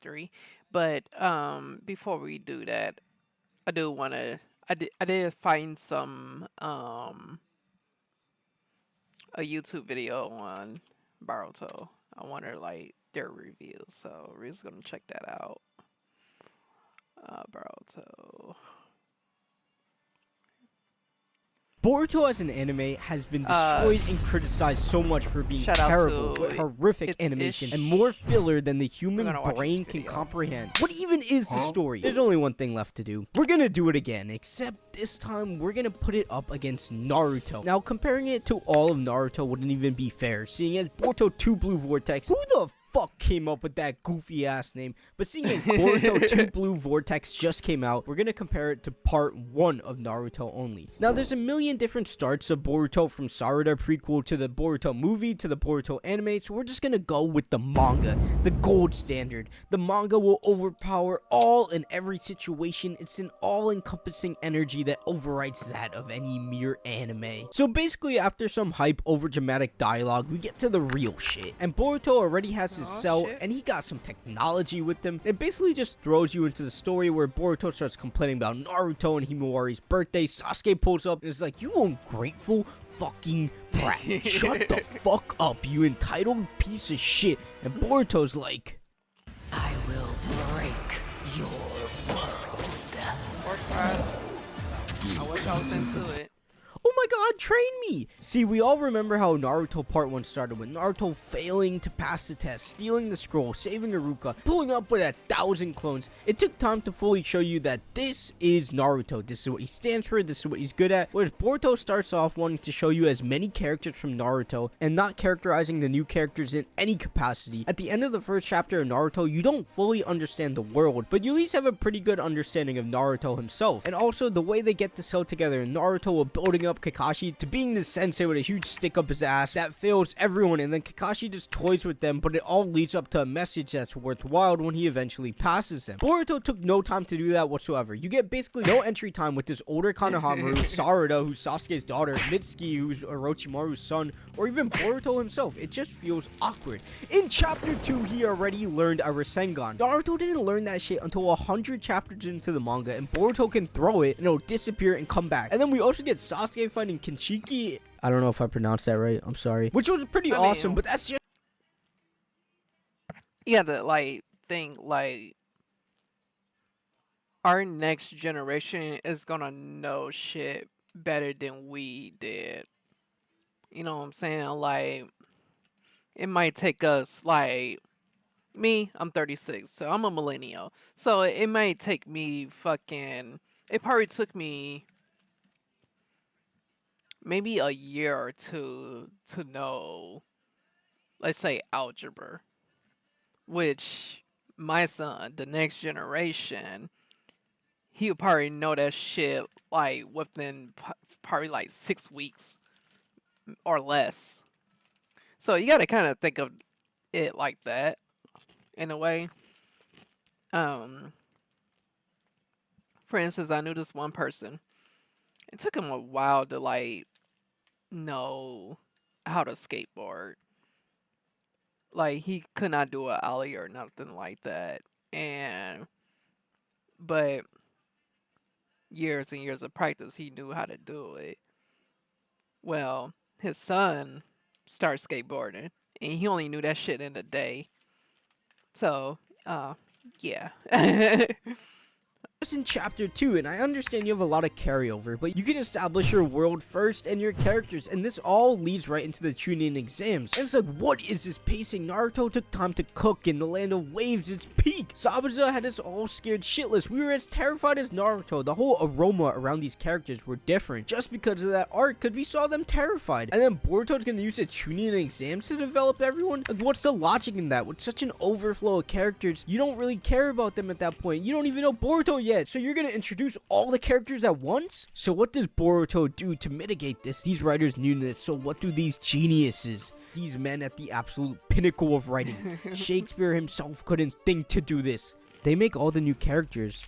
history. But before we do that, I do want to. I did find some a YouTube video on Boruto. I wonder like their reviews, so we're just gonna check that out. Boruto. Boruto as an anime has been destroyed and criticized so much for being Shout out terrible, to with horrific It's animation, Ish. and more filler than the human gonna watch brain this can video. comprehend. What even is the story? There's only one thing left to do. We're gonna do it again, except this time we're gonna put it up against Naruto. Now, comparing it to all of Naruto wouldn't even be fair, seeing as Boruto 2 Blue Vortex, who the fuck came up with that goofy ass name? But seeing as Boruto 2 Blue Vortex just came out, we're gonna compare it to part 1 of Naruto only. Now there's a million different starts of Boruto, from Sarada prequel to the Boruto movie to the Boruto anime, so we're just gonna go with the manga, the gold standard. The manga will overpower all and every situation. It's an all-encompassing energy that overrides that of any mere anime. So basically, after some hype over dramatic dialogue, we get to the real shit. And Boruto already has his cell, shit. and he got some technology with him. It basically just throws you into the story where Boruto starts complaining about Naruto and Himawari's birthday. Sasuke pulls up and is like, "You ungrateful fucking brat. Shut the fuck up, you entitled piece of shit." And Boruto's like, I will break your world. I wish I was into it. "Oh my god, train me!" See, we all remember how Naruto Part 1 started, with Naruto failing to pass the test, stealing the scroll, saving Iruka, pulling up with 1,000 clones. It took time to fully show you that this is Naruto. This is what he stands for, this is what he's good at. Whereas Boruto starts off wanting to show you as many characters from Naruto, and not characterizing the new characters in any capacity. At the end of the first chapter of Naruto, you don't fully understand the world, but you at least have a pretty good understanding of Naruto himself. And also, the way they get the cell together, and Naruto will building up Kakashi to being the sensei with a huge stick up his ass that fails everyone, and then Kakashi just toys with them, but it all leads up to a message that's worthwhile when he eventually passes him. Boruto took no time to do that whatsoever. You get basically no entry time with this older Konohamaru, Sarada, who's Sasuke's daughter, Mitsuki, who's Orochimaru's son, or even Boruto himself. It just feels awkward. In chapter 2, he already learned a Rasengan. Naruto didn't learn that shit until 100 chapters into the manga, and Boruto can throw it and it'll disappear and come back. And then we also get Sasuke fighting Kinshiki. I don't know if I pronounced that right, I'm sorry. Which was pretty awesome, but that's just... You gotta like think like our next generation is gonna know shit better than we did. You know what I'm saying? Like, it might take us like me, I'm 36, so I'm a millennial. So it might take me fucking it probably took me maybe a year or two to know, let's say, algebra, which my son, the next generation, he'll probably know that shit like within probably like 6 weeks or less. So you gotta kind of think of it like that in a way. For instance, I knew this one person. It took him a while to like know how to skateboard. Like he could not do a ollie or nothing like that. And but years and years of practice, he knew how to do it. Well, his son started skateboarding, and he only knew that shit in a day. So, yeah. It's in chapter 2, and I understand you have a lot of carryover, but you can establish your world first and your characters, and this all leads right into the Chunin exams. And it's like, what is this pacing? Naruto took time to cook in the land of waves, its peak. Sabuza had us all scared shitless. We were as terrified as Naruto. The whole aroma around these characters were different just because of that arc, because we saw them terrified. And then Boruto's gonna use the Chunin exams to develop everyone? Like, what's the logic in that? With such an overflow of characters, you don't really care about them at that point. You don't even know Boruto yet, so you're gonna introduce all the characters at once? So what does Boruto do to mitigate this? These writers knew this, so what do these geniuses, these men at the absolute pinnacle of writing, Shakespeare himself couldn't think to do this. They make all the new characters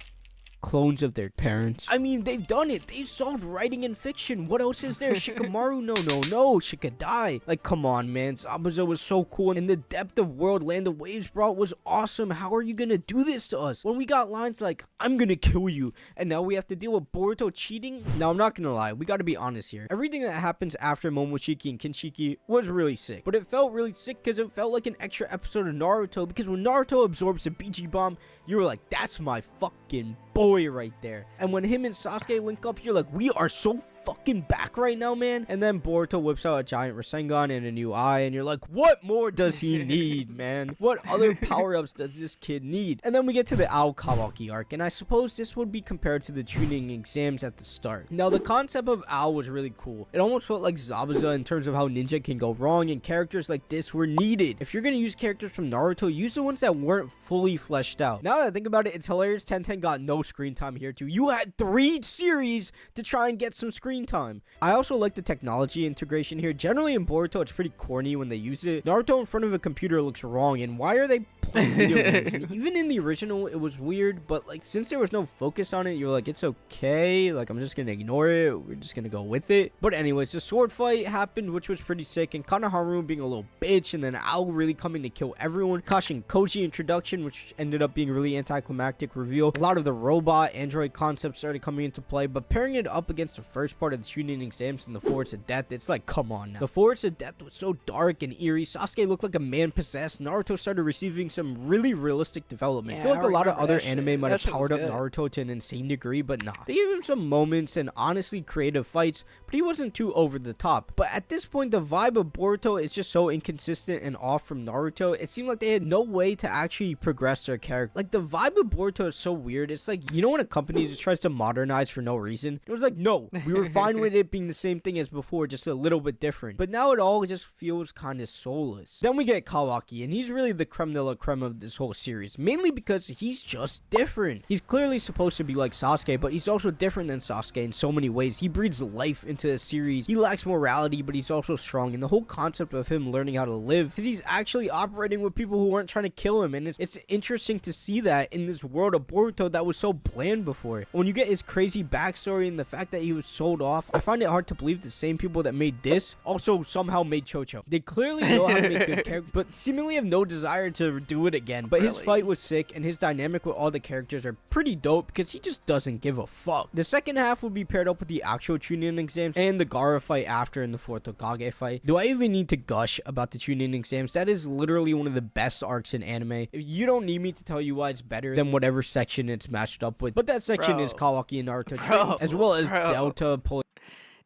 clones of their parents. I mean, they've done it. They've solved writing in fiction. What else is there? Shikamaru, no, Shikadai. Like, come on, man. Zabuza was so cool, and the depth of world Land of Waves brought was awesome. How are you gonna do this to us? When we got lines like, I'm gonna kill you, and now we have to deal with Boruto cheating? Now, I'm not gonna lie. We gotta be honest here. Everything that happens after Momoshiki and Kinshiki was really sick, but it felt really sick because it felt like an extra episode of Naruto, because when Naruto absorbs the BG bomb, you were like, that's my fucking boy right there. And when him and Sasuke link up, you're like, we are so fucking back right now, man. And then Boruto whips out a giant Rasengan and a new eye, and you're like, what more does he need, man? What other power-ups does this kid need? And then we get to the Ao Kawaki arc, and I suppose this would be compared to the tuning exams at the start. Now, the concept of Ao was really cool. It almost felt like Zabuza in terms of how ninja can go wrong, and characters like this were needed. If you're gonna use characters from Naruto, use the ones that weren't fully fleshed out. Now that I think about it, it's hilarious 1010 got no screen time here too. You had 3 series to try and get some screen time. I also like the technology integration here. Generally in Boruto, it's pretty corny when they use it. Naruto in front of a computer looks wrong, and why are they playing video games? And even in the original, it was weird, but like, since there was no focus on it, you're like, it's okay, like, I'm just gonna ignore it, we're just gonna go with it. But anyways, the sword fight happened, which was pretty sick, and Kanoharu being a little bitch, and then Ao really coming to kill everyone. Kashin Koji introduction, which ended up being really anticlimactic reveal. A lot of the robot android concepts started coming into play, but pairing it up against the first part of the Chunin exams and the Forest of Death, it's like, come on now. The Forest of Death was so dark and eerie. Sasuke looked like a man possessed. Naruto started receiving some really realistic development. Yeah, I feel like a lot of other shit. anime might That have shit was powered up good. Naruto to an insane degree, but nah. They gave him some moments and honestly creative fights, but he wasn't too over the top. But at this point, the vibe of Boruto is just so inconsistent and off from Naruto. It seemed like they had no way to actually progress their character. Like, the vibe of Boruto is so weird. It's like, you know, when a company just tries to modernize for no reason? It was like, no, we were fine with it being the same thing as before, just a little bit different. But now it all just feels kind of soulless. Then we get Kawaki, and he's really the creme de la creme of this whole series, mainly because he's just different. He's clearly supposed to be like Sasuke, but he's also different than Sasuke in so many ways. He breathes life into the series. He lacks morality, but he's also strong, and the whole concept of him learning how to live, because he's actually operating with people who weren't trying to kill him, and it's interesting to see that in this world of Boruto that was so bland before. When you get his crazy backstory and the fact that he was sold off, I find it hard to believe the same people that made this also somehow made Chocho. They clearly know how to make good characters, but seemingly have no desire to do it again. But his fight was sick, and his dynamic with all the characters are pretty dope because he just doesn't give a fuck. The second half will be paired up with the actual Chunin exams and the Gaara fight after in the fourth Hokage fight. Do I even need to gush about the Chunin exams? That is literally one of the best arcs in anime. If you don't need me to tell you why it's better than whatever section it's matched up with. But that section is Kawaki and Naruto training, as well as Delta pulling.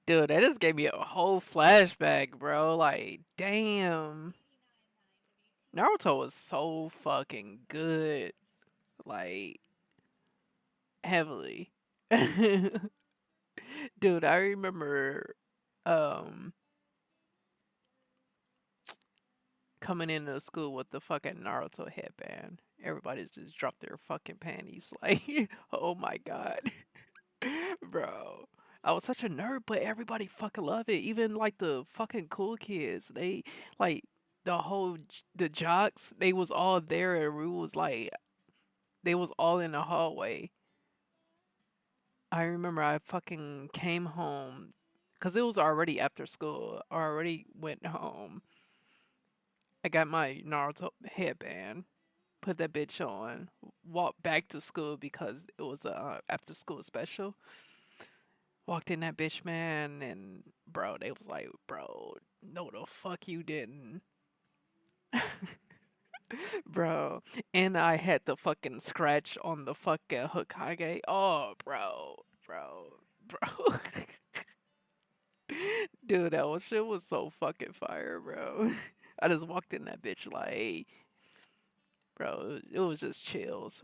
Dude, that just gave me a whole flashback, bro. Like, damn. Naruto was so fucking good. Like, heavily. Dude, I remember coming into school with the fucking Naruto headband. Everybody just dropped their fucking panties. Like, oh my god. Bro. I was such a nerd, but everybody fucking loved it. Even like the fucking cool kids. They like the jocks, they was all there, and we was like, they was all in the hallway. I remember I fucking came home because it was already after school. I already went home. I got my Naruto headband, put that bitch on, walked back to school because it was a after school special. Walked in that bitch, man, and bro, they was like, bro, no the fuck you didn't. Bro. And I had the fucking scratch on the fucking Hokage. Oh, bro. Dude, that shit was so fucking fire, bro. I just walked in that bitch like, bro, it was just chills.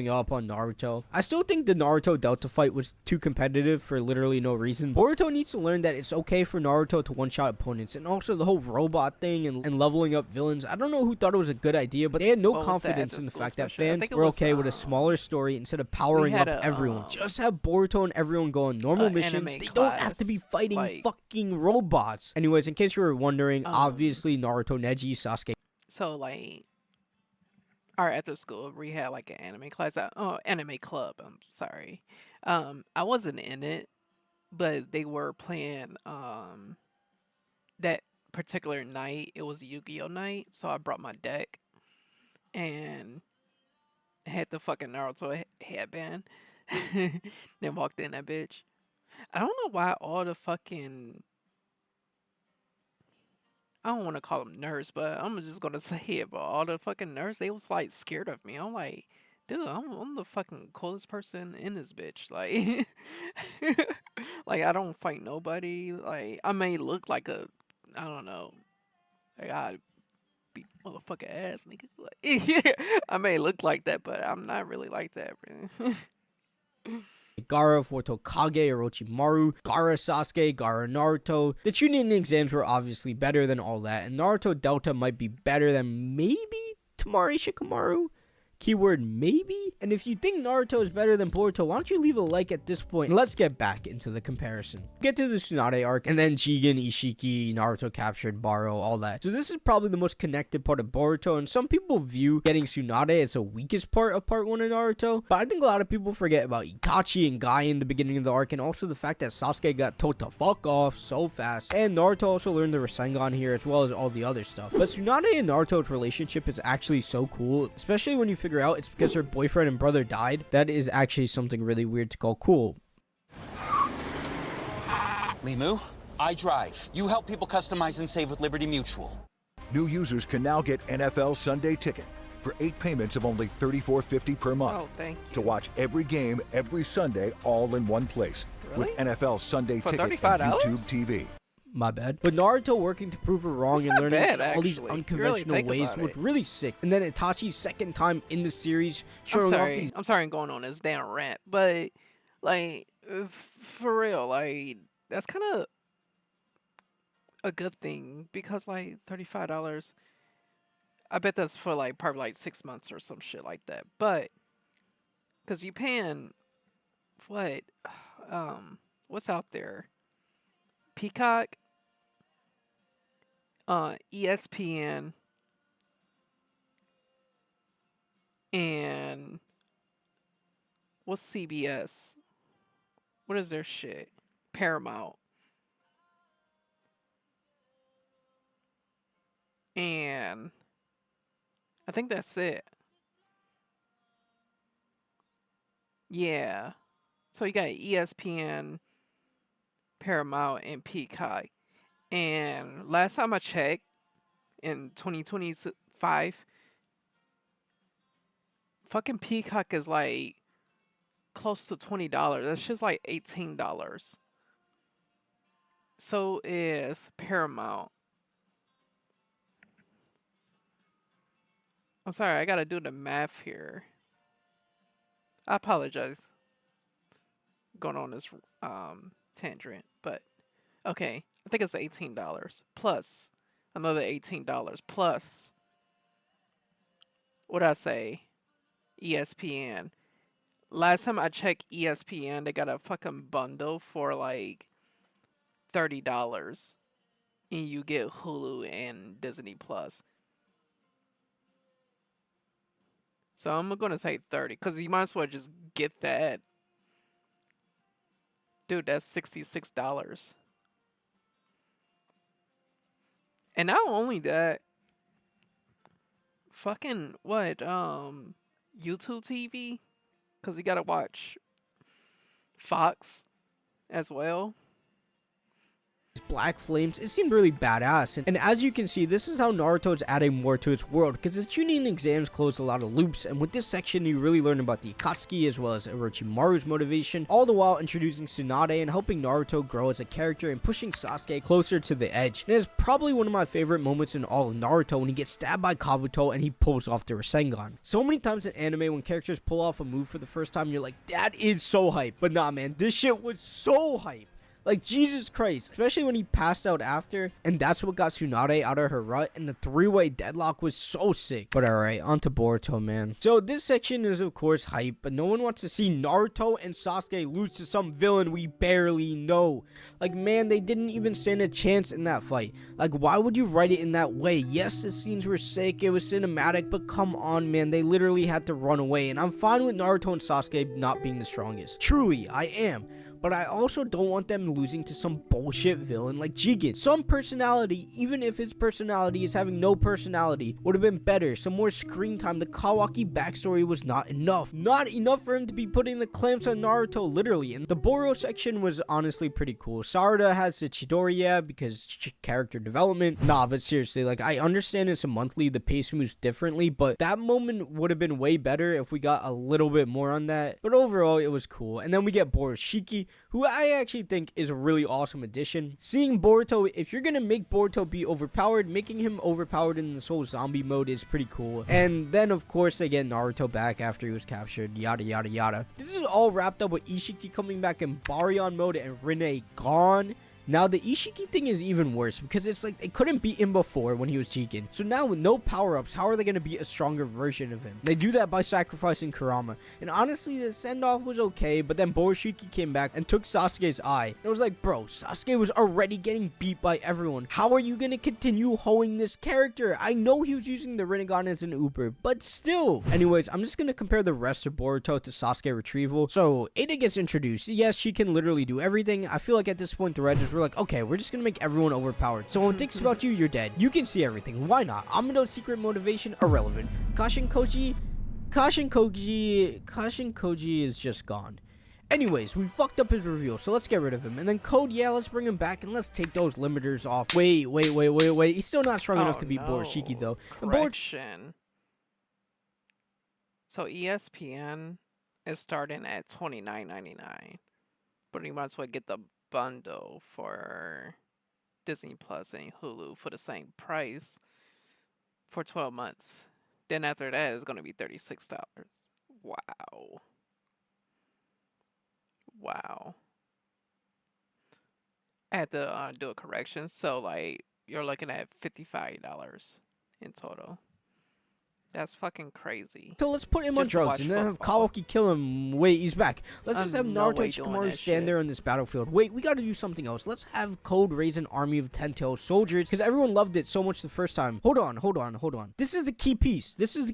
Up on Naruto. I still think the Naruto Delta fight was too competitive for literally no reason. Boruto needs to learn that it's okay for Naruto to one-shot opponents, and also the whole robot thing and leveling up villains. I don't know who thought it was a good idea, but they had no confidence in the fact that fans were okay with a smaller story instead of powering up everyone. Just have Boruto and everyone go on normal missions. They don't have to be fighting like fucking robots. Anyways, in case you were wondering, obviously Naruto, Neji, Sasuke. So like, our after school, we had like an anime class. Oh, anime club. I'm sorry. I wasn't in it, but they were playing that particular night. It was Yu-Gi-Oh night, so I brought my deck and had the fucking Naruto headband. Then walked in that bitch. I don't know why all the fucking, I don't want to call them nerds, but I'm just gonna say it. But all the fucking nerds, they was like scared of me. I'm like, dude, I'm the fucking coolest person in this bitch. Like, like I don't fight nobody. Like I may look like a, I don't know, like I beat motherfucker ass nigga. Like, I may look like that, but I'm not really like that, bro. Gaara for Tokage, Orochimaru, Gaara Sasuke, Gaara Naruto. The Chunin exams were obviously better than all that, and Naruto Delta might be better than maybe Tamari Shikamaru. Keyword maybe? And if you think Naruto is better than Boruto, why don't you leave a like at this point and let's get back into the comparison. Get to the Tsunade arc, and then Jigen, Ishiki, Naruto captured, Baro, all that. So this is probably the most connected part of Boruto, and some people view getting Tsunade as the weakest part of part 1 of Naruto, but I think a lot of people forget about Itachi and Guy in the beginning of the arc, and also the fact that Sasuke got told to fuck off so fast, and Naruto also learned the Rasengan here as well as all the other stuff. But Tsunade and Naruto's relationship is actually so cool, especially when you figure out it's because her boyfriend and brother died. That is actually something really weird to call cool. Limu, I drive. You help people customize and save with Liberty Mutual. New users can now get NFL Sunday Ticket for 8 payments of only $34.50 per month. Oh, thank you. To watch every game every Sunday all in one place. Really? With NFL Sunday For Ticket and $35? YouTube TV. My bad. But Naruto working to prove her wrong and not learning bad, all these actually. You really unconventional think ways about was it. really sick. And then Itachi's second time in the series showing off these. I'm sorry, I'm going on this damn rant, but like for real, like that's kind of a good thing because like $35. I bet that's for like probably like 6 months or some shit like that. But because you paying what, what's out there? Peacock, ESPN, and what's CBS? What is their shit? Paramount. And I think that's it. Yeah. So you got ESPN, Paramount, and Peacock. And last time I checked, in 2025, fucking Peacock is like close to $20. That's just like $18. So is Paramount. I'm sorry, I gotta do the math here. I apologize. Going on this tangent, but okay. I think it's $18 plus another $18 plus what I say, ESPN. Last time I checked ESPN, they got a fucking bundle for like $30, and you get Hulu and Disney Plus. So I'm gonna say 30, cause you might as well just get that. Dude, that's $66. And not only that, fucking what, YouTube TV, cause you gotta watch Fox as well. Black flames, it seemed really badass, and as you can see, this is how Naruto's adding more to its world, because the Chunin exams close a lot of loops, and with this section you really learn about the Akatsuki as well as Orochimaru's motivation, all the while introducing Tsunade and helping Naruto grow as a character and pushing Sasuke closer to the edge. And it's probably one of my favorite moments in all of Naruto when he gets stabbed by Kabuto and he pulls off the Rasengan. So many times in anime when characters pull off a move for the first time, you're like, that is so hype, but nah man, this shit was so hype. Like, Jesus Christ. Especially when he passed out after. And that's what got Tsunade out of her rut. And the three-way deadlock was so sick. But alright, on to Boruto, man. So this section is, of course, hype. But no one wants to see Naruto and Sasuke lose to some villain we barely know. Like, man, they didn't even stand a chance in that fight. Like, why would you write it in that way? Yes, the scenes were sick. It was cinematic. But come on, man. They literally had to run away. And I'm fine with Naruto and Sasuke not being the strongest. Truly, I am. But I also don't want them losing to some bullshit villain like Jigen. Some personality, even if his personality is having no personality, would have been better. Some more screen time. The Kawaki backstory was not enough. Not enough for him to be putting the clamps on Naruto, literally. And the Boruto section was honestly pretty cool. Sarada has the Chidori, yeah, because character development. Nah, but seriously, like, I understand it's a monthly, the pace moves differently, but that moment would have been way better if we got a little bit more on that. But overall, it was cool. And then we get Boroshiki, who I actually think is a really awesome addition. Seeing Boruto, if you're gonna make Boruto be overpowered, making him overpowered in this whole zombie mode is pretty cool. And then, of course, they get Naruto back after he was captured, yada yada yada. This is all wrapped up with Ishiki coming back in Baryon mode and Rinne gone. Now, the Ishiki thing is even worse because it's like they couldn't beat him before when he was Jigen. So now with no power-ups, how are they going to be a stronger version of him? They do that by sacrificing Kurama. And honestly, the send-off was okay, but then Boroshiki came back and took Sasuke's eye. And it was like, bro, Sasuke was already getting beat by everyone. How are you going to continue hoeing this character? I know he was using the Rinnegan as an Uber, but still. Anyways, I'm just going to compare the rest of Boruto to Sasuke retrieval. So, Ada gets introduced. Yes, she can literally do everything. I feel like at this point, the Red is like, okay, we're just gonna make everyone overpowered. So when it thinks about you, you're dead. You can see everything. Why not? Amado's secret motivation, irrelevant. Kashin Koji is just gone. Anyways, we fucked up his reveal, so let's get rid of him. And then Code, yeah, let's bring him back and let's take those limiters off. Wait. He's still not strong enough to beat Boroshiki, though. Correction. So ESPN is starting at $29.99. But you might as well get the bundle for Disney Plus and Hulu for the same price for 12 months. Then after that, it's going to be $36. Wow. I had to do a correction. So, like, you're looking at $55 in total. That's fucking crazy. So let's put him on drugs and then have Kawaki kill him. Wait, he's back. Let's just have Naruto and Shikamaru stand there on this battlefield. Wait, we gotta do something else. Let's have Code raise an army of 10-tailed soldiers because everyone loved it so much the first time. Hold on. This is the key piece. This is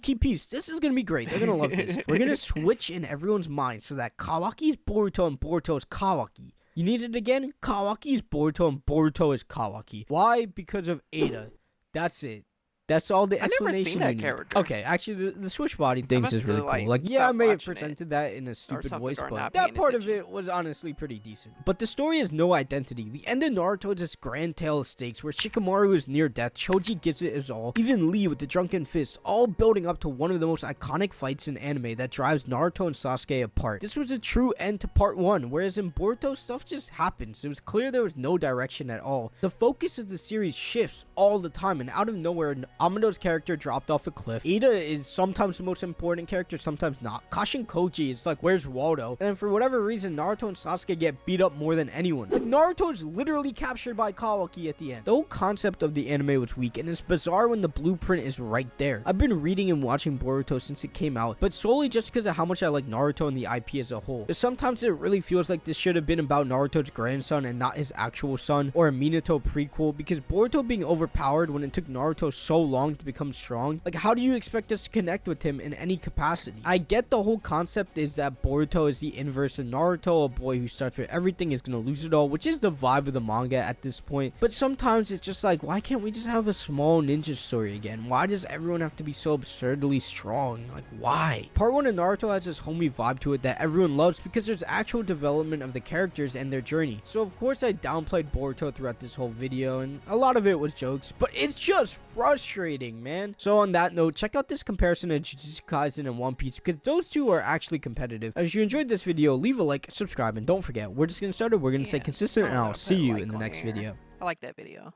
gonna be great. They're gonna love this. We're gonna switch in everyone's mind so that Kawaki is Boruto and Boruto is Kawaki. You need it again? Kawaki is Boruto and Boruto is Kawaki. Why? Because of Ada. That's it. That's all the explanation. I've never seen that character. Okay, actually, the switch body things is really cool. Like, yeah, I may have presented that in a stupid voice, but that part of it was honestly pretty decent. But the story has no identity. The end of Naruto is this grand tale of stakes where Shikamaru is near death, Choji gives it his all, even Lee with the drunken fist, all building up to one of the most iconic fights in anime that drives Naruto and Sasuke apart. This was a true end to part 1, whereas in Boruto, stuff just happens. It was clear there was no direction at all. The focus of the series shifts all the time, and out of nowhere, Amado's character dropped off a cliff. Ada is sometimes the most important character, sometimes not. Kashin Koji is like, where's Waldo? And for whatever reason, Naruto and Sasuke get beat up more than anyone. Like, Naruto is literally captured by Kawaki at the end. The whole concept of the anime was weak, and it's bizarre when the blueprint is right there. I've been reading and watching Boruto since it came out, but solely just because of how much I like Naruto and the IP as a whole. But sometimes it really feels like this should have been about Naruto's grandson and not his actual son, or a Minato prequel, because Boruto being overpowered when it took Naruto so long to become strong, like, how do you expect us to connect with him in any capacity? I get the whole concept is that Boruto is the inverse of Naruto, a boy who starts with everything is gonna lose it all, which is the vibe of the manga at this point, but sometimes it's just like, why can't we just have a small ninja story again? Why does everyone have to be so absurdly strong? Like, why? Part 1 of Naruto has this homey vibe to it that everyone loves because there's actual development of the characters and their journey. So of course I downplayed Boruto throughout this whole video, and a lot of it was jokes, but it's just frustrating, man. So on that note, check out this comparison of Jujutsu Kaisen and One Piece because those two are actually competitive. If you enjoyed this video, leave a like, subscribe, and don't forget, we're just getting started. We're gonna stay consistent, and I'll see you in the next video. I like that video.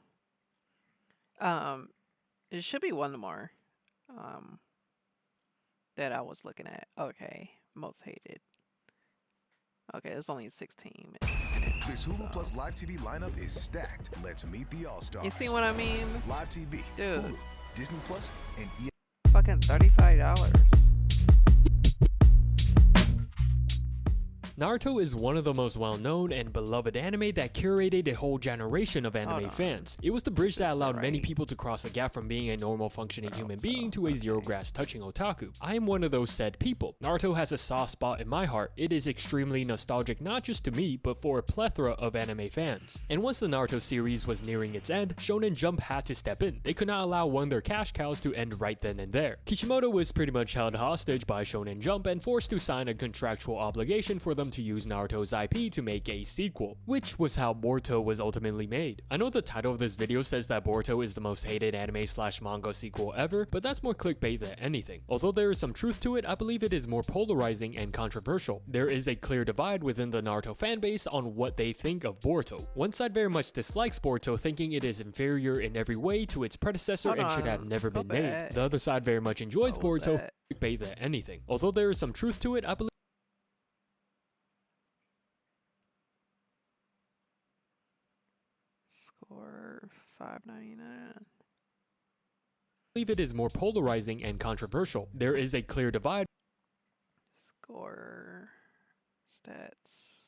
It should be one more that I was looking at. Okay, most hated. Okay, it's only 16 minutes. minutes. This Hulu so. Plus Live TV lineup is stacked. Let's meet the All-Stars. You see what I mean? Live TV, Dude. Hulu, Disney Plus, and Fucking $35. Naruto is one of the most well-known and beloved anime that curated a whole generation of anime fans. It was the bridge that allowed many people to cross the gap from being a normal functioning human being to a zero-grass touching otaku. I am one of those said people. Naruto has a soft spot in my heart. It is extremely nostalgic not just to me, but for a plethora of anime fans. And once the Naruto series was nearing its end, Shonen Jump had to step in. They could not allow one of their cash cows to end right then and there. Kishimoto was pretty much held hostage by Shonen Jump and forced to sign a contractual obligation for them to use Naruto's IP to make a sequel, which was how Boruto was ultimately made. I know the title of this video says that Boruto is the most hated anime/manga sequel ever, but that's more clickbait than anything. Although there is some truth to it, I believe it is more polarizing and controversial. There is a clear divide within the Naruto fanbase on what they think of Boruto. One side very much dislikes Boruto, thinking it is inferior in every way to its predecessor and should have never been made. The other side very much enjoys Boruto, clickbait than anything. Although there is some truth to it, I believe Score $5.99. it is more polarizing and controversial. There is a clear divide Score stats.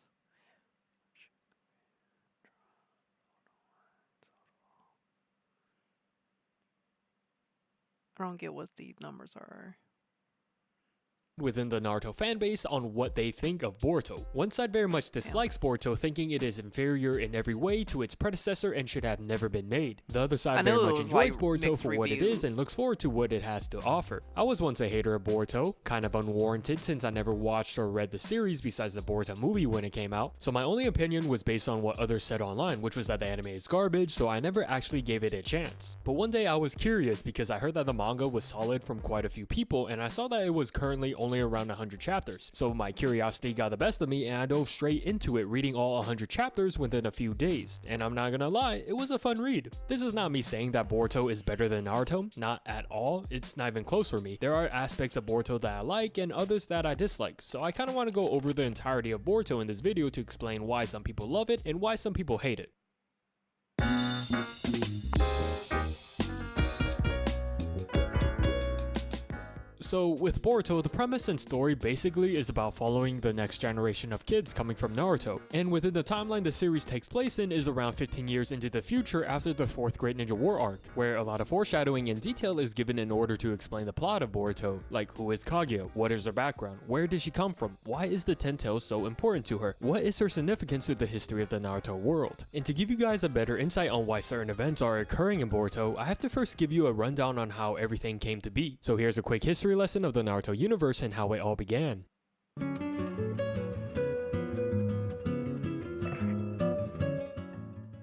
I don't get what these numbers are. within the Naruto fanbase on what they think of Boruto. One side very much dislikes Boruto, thinking it is inferior in every way to its predecessor and should have never been made. The other side very much enjoys Boruto for what it is and looks forward to what it has to offer. I was once a hater of Boruto, kind of unwarranted since I never watched or read the series besides the Boruto movie when it came out, so my only opinion was based on what others said online, which was that the anime is garbage, so I never actually gave it a chance. But one day I was curious because I heard that the manga was solid from quite a few people, and I saw that it was currently only around 100 chapters. So my curiosity got the best of me and I dove straight into it, reading all 100 chapters within a few days. And I'm not gonna lie, it was a fun read. This is not me saying that Boruto is better than Naruto, not at all. It's not even close for me. There are aspects of Boruto that I like and others that I dislike. So I kind of want to go over the entirety of Boruto in this video to explain why some people love it and why some people hate it. So with Boruto, the premise and story basically is about following the next generation of kids coming from Naruto, and within the timeline the series takes place in is around 15 years into the future after the 4th Great Ninja War arc, where a lot of foreshadowing and detail is given in order to explain the plot of Boruto, like who is Kaguya, what is her background, where did she come from, why is the Ten Tails so important to her, what is her significance to the history of the Naruto world. And to give you guys a better insight on why certain events are occurring in Boruto, I have to first give you a rundown on how everything came to be. So here's a quick history lesson of the Naruto universe and how it all began.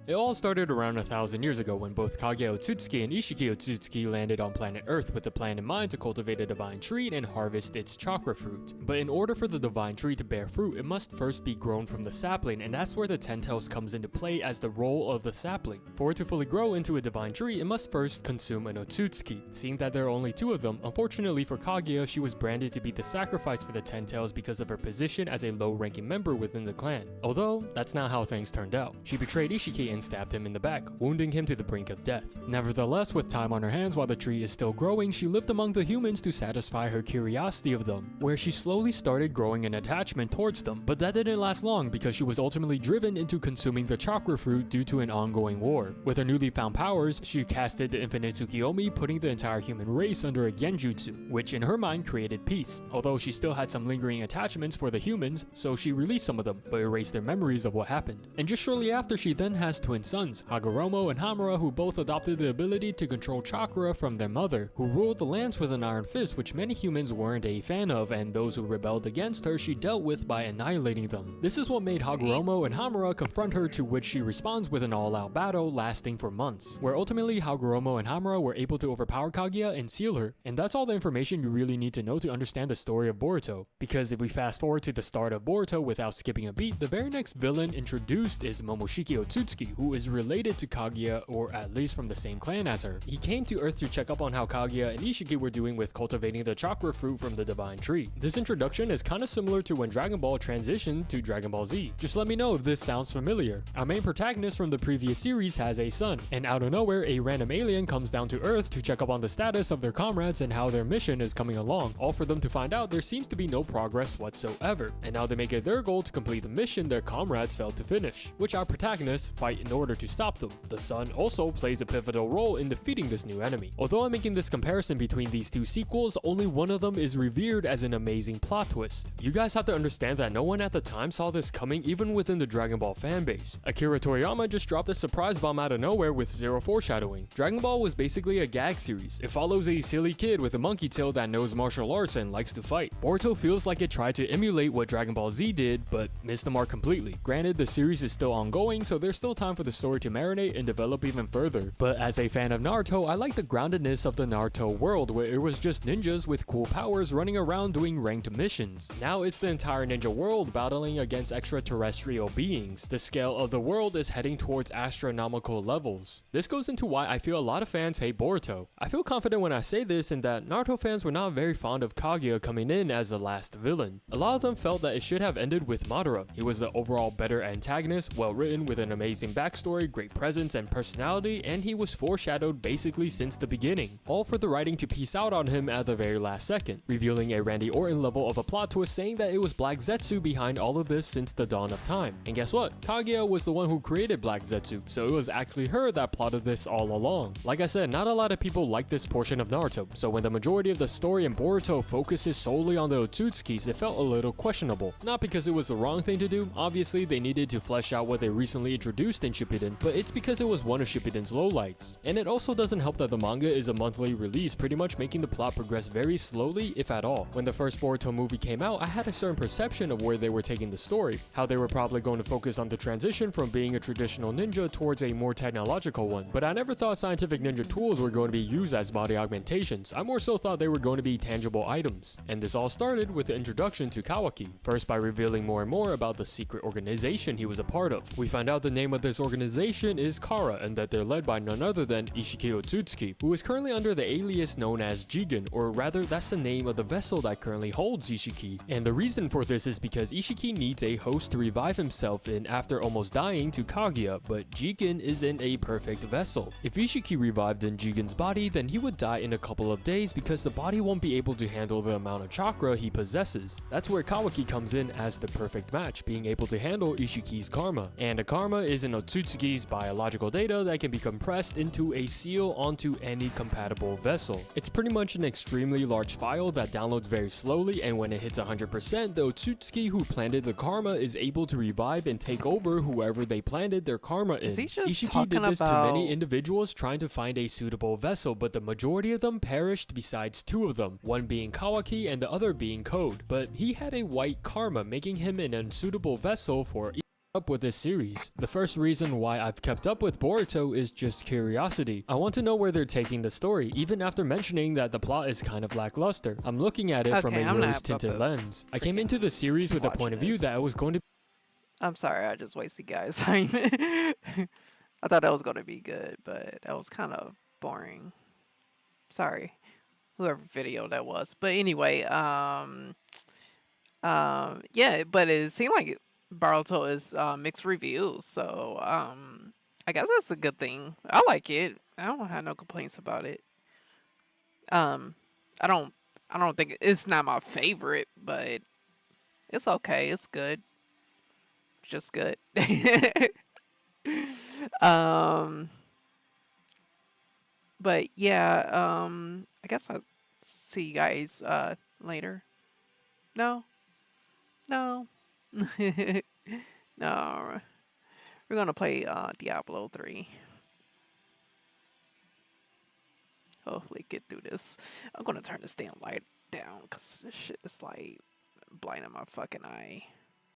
It all started around 1,000 years ago when both Kage Otsutsuki and Ishiki Otsutsuki landed on planet Earth with the plan in mind to cultivate a divine tree and harvest its chakra fruit. But in order for the divine tree to bear fruit, it must first be grown from the sapling, and that's where the Ten Tails comes into play as the role of the sapling. For it to fully grow into a divine tree, it must first consume an Otsutsuki. Seeing that there are only 2 of them, unfortunately for Kaguya, she was branded to be the sacrifice for the Ten Tails because of her position as a low-ranking member within the clan. Although, that's not how things turned out. She betrayed Ishiki and stabbed him in the back, wounding him to the brink of death. Nevertheless, with time on her hands while the tree is still growing, she lived among the humans to satisfy her curiosity of them, where she slowly started growing an attachment towards them. But that didn't last long because she was ultimately driven into consuming the chakra fruit due to an ongoing war. With her newly found powers, she casted the infinite Tsukiyomi, putting the entire human race under a genjutsu, which in her mind created peace. Although she still had some lingering attachments for the humans, so she released some of them, but erased their memories of what happened. And just shortly after, she then has twin sons, Hagoromo and Hamura, who both adopted the ability to control chakra from their mother, who ruled the lands with an iron fist, which many humans weren't a fan of, and those who rebelled against her she dealt with by annihilating them. This is what made Hagoromo and Hamura confront her, to which she responds with an all-out battle lasting for months, where ultimately Hagoromo and Hamura were able to overpower Kaguya and seal her. And that's all the information you really need to know to understand the story of Boruto, because if we fast forward to the start of Boruto without skipping a beat, the very next villain introduced is Momoshiki Otsutsuki, who is related to Kaguya, or at least from the same clan as her. He came to Earth to check up on how Kaguya and Ishiki were doing with cultivating the chakra fruit from the divine tree. This introduction is kinda similar to when Dragon Ball transitioned to Dragon Ball Z. Just let me know if this sounds familiar. Our main protagonist from the previous series has a son, and out of nowhere a random alien comes down to Earth to check up on the status of their comrades and how their mission is coming along, all for them to find out there seems to be no progress whatsoever. And now they make it their goal to complete the mission their comrades failed to finish, which our protagonists fight in order to stop them. The son also plays a pivotal role in defeating this new enemy. Although I'm making this comparison between these two sequels, only one of them is revered as an amazing plot twist. You guys have to understand that no one at the time saw this coming, even within the Dragon Ball fanbase. Akira Toriyama just dropped a surprise bomb out of nowhere with zero foreshadowing. Dragon Ball was basically a gag series. It follows a silly kid with a monkey tail that knows martial arts and likes to fight. Boruto feels like it tried to emulate what Dragon Ball Z did, but missed the mark completely. Granted, the series is still ongoing, so there's still time for the story to marinate and develop even further. But as a fan of Naruto, I like the groundedness of the Naruto world, where it was just ninjas with cool powers running around doing ranked missions. Now it's the entire ninja world battling against extraterrestrial beings. The scale of the world is heading towards astronomical levels. This goes into why I feel a lot of fans hate Boruto. I feel confident when I say this in that Naruto fans were not very fond of Kaguya coming in as the last villain. A lot of them felt that it should have ended with Madara. He was the overall better antagonist, well written with an amazing backstory, great presence and personality, and he was foreshadowed basically since the beginning. All for the writing to peace out on him at the very last second, revealing a Randy Orton level of a plot twist saying that it was Black Zetsu behind all of this since the dawn of time. And guess what? Kaguya was the one who created Black Zetsu, so it was actually her that plotted this all along. Like I said, not a lot of people like this portion of Naruto, so when the majority of the story in Boruto focuses solely on the Otsutsukis, it felt a little questionable. Not because it was the wrong thing to do, obviously they needed to flesh out what they recently introduced in Shippuden, but it's because it was one of Shippuden's lowlights. And it also doesn't help that the manga is a monthly release, pretty much making the plot progress very slowly, if at all. When the first Boruto movie came out, I had a certain perception of where they were taking the story, how they were probably going to focus on the transition from being a traditional ninja towards a more technological one, but I never thought scientific ninja tools were going to be used as body augmentations. I more so thought they were going to be tangible items. And this all started with the introduction to Kawaki, first by revealing more and more about the secret organization he was a part of. We find out the name of this organization is Kara, and that they're led by none other than Ishiki Otsutsuki, who is currently under the alias known as Jigen, or rather that's the name of the vessel that currently holds Ishiki. And the reason for this is because Ishiki needs a host to revive himself in after almost dying to Kaguya, but Jigen isn't a perfect vessel. If Ishiki revived in Jigen's body, then he would die in a couple of days because the body won't be able to handle the amount of chakra he possesses. That's where Kawaki comes in as the perfect match, being able to handle Ishiki's karma. And a karma is an Otsutsuki's biological data that can be compressed into a seal onto any compatible vessel. It's pretty much an extremely large file that downloads very slowly, and when it hits 100%, the Otsutsuki who planted the karma is able to revive and take over whoever they planted their karma in. Is he just Ishiki did talking this to about many individuals trying to find a suitable vessel, but the majority of them perished besides two of them, one being Kawaki and the other being Code. But he had a white karma, making him an unsuitable vessel for up with this series. The first reason why I've kept up with Boruto is just curiosity. I want to know where they're taking the story, even after mentioning that the plot is kind of lackluster. I'm looking at it from Okay, a I'm not rose-tinted about to lens. I came into the series with a point of view this. that it was going to I'm sorry, I just wasted guys' time. I thought that was gonna be good, but that was kind of boring. Sorry, whoever video that was. But anyway, yeah, but it seemed like Boruto is mixed reviews, so I guess that's a good thing. I like it. I don't have no complaints about it. I don't think it's not my favorite, but it's okay. It's good. Just good. But yeah, I guess I'll see you guys later. No. No. No. We're gonna play Diablo 3. Hopefully get through this. I'm gonna turn this damn light down because this shit is like blinding my fucking eye.